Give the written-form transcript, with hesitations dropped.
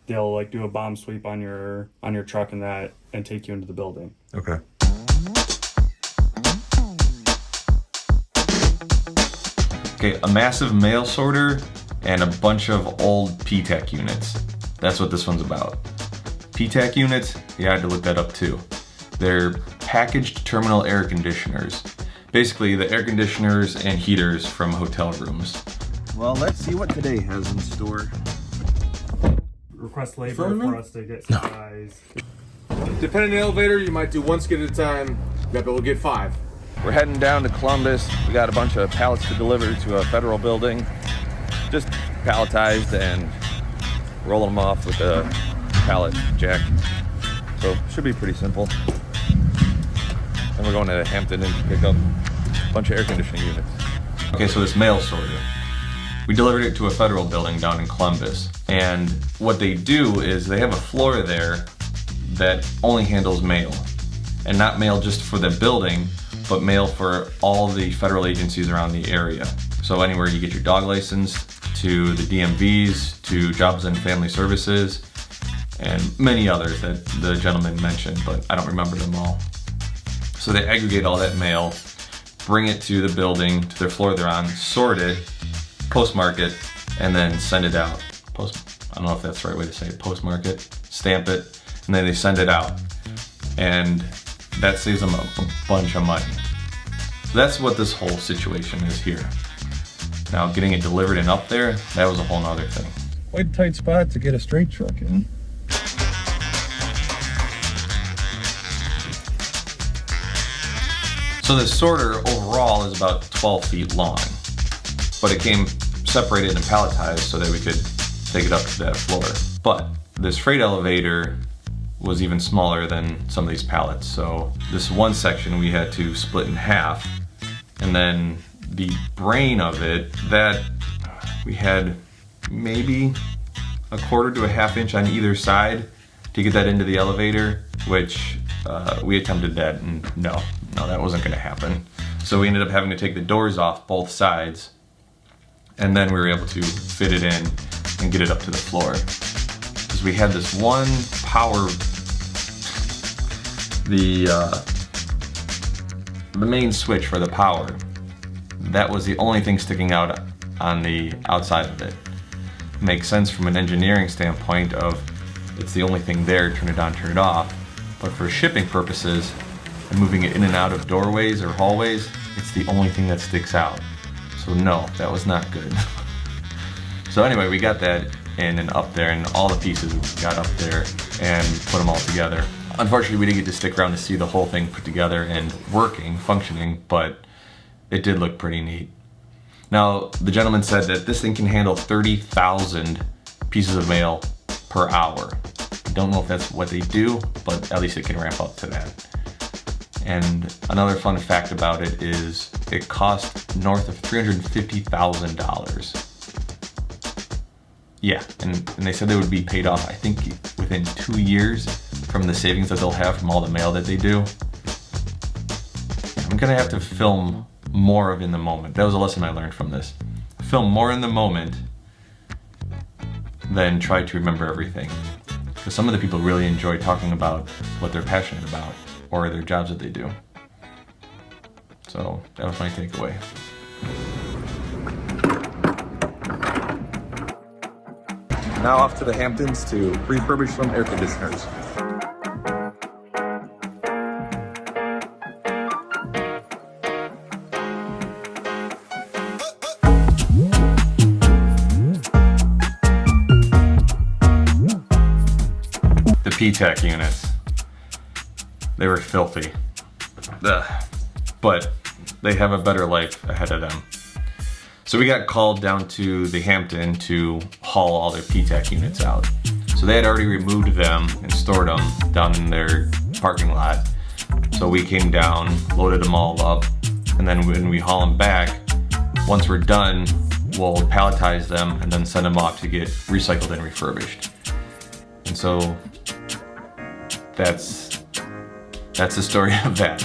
they'll like do a bomb sweep on your truck and take you into the building. Okay. Okay, a massive mail sorter and a bunch of old PTAC units. That's what this one's about. PTAC units, yeah, I had to look that up too. They're packaged terminal air conditioners. Basically, the air conditioners and heaters from hotel rooms. Well, let's see what today has in store. Request labor for us to get supplies. Depending on the elevator, you might do one skid at a time. You might be able to get 5. We're heading down to Columbus. We got a bunch of pallets to deliver to a federal building. Just palletized and rolling them off with a pallet jack. So should be pretty simple. And we're going to Hampton and pick up a bunch of air conditioning units. Okay, so this mail sorter. We delivered it to a federal building down in Columbus. And what they do is they have a floor there that only handles mail. And not mail just for the building, but mail for all the federal agencies around the area. So anywhere you get your dog license, to the DMVs, to Jobs and Family Services, and many others that the gentleman mentioned, but I don't remember them all. So they aggregate all that mail, bring it to the building, to their floor they're on, sort it, postmark it, and then send it out. I don't know if that's the right way to say it. Postmark it, stamp it, and then they send it out. And that saves them a bunch of money. So that's what this whole situation is here. Now getting it delivered and up there, that was a whole nother thing. Quite a tight spot to get a straight truck in. So the sorter overall is about 12 feet long, but it came separated and palletized so that we could take it up to that floor. But this freight elevator was even smaller than some of these pallets. So this one section we had to split in half, and then the brain of it, that we had maybe a 1/4 to a 1/2 inch on either side to get that into the elevator, which we attempted that, and no, that wasn't gonna happen. So we ended up having to take the doors off both sides, and then we were able to fit it in and get it up to the floor. Because we had this one power, the main switch for the power, that was the only thing sticking out on the outside of it. Makes sense from an engineering standpoint of it's the only thing there, turn it on, turn it off. But for shipping purposes and moving it in and out of doorways or hallways, it's the only thing that sticks out. So no, that was not good. So anyway, we got that in and up there, and all the pieces got up there and put them all together. Unfortunately, we didn't get to stick around to see the whole thing put together and working, functioning, but it did look pretty neat. Now, the gentleman said that this thing can handle 30,000 pieces of mail per hour. I don't know if that's what they do, but at least it can ramp up to that. And another fun fact about it is it cost north of $350,000. Yeah, and they said they would be paid off, I think, within 2 years from the savings that they'll have from all the mail that they do. I'm gonna have to film more of in the moment. That was a lesson I learned from this. Film more in the moment than try to remember everything. Because some of the people really enjoy talking about what they're passionate about or their jobs that they do. So that was my takeaway. Now off to the Hamptons to refurbish some air conditioners. The PTAC units. They were filthy. Ugh. But they have a better life ahead of them. So we got called down to the Hampton to haul all their PTAC units out. So they had already removed them and stored them down in their parking lot. So we came down, loaded them all up, and then when we haul them back, once we're done, we'll palletize them and then send them off to get recycled and refurbished. And so that's the story of that.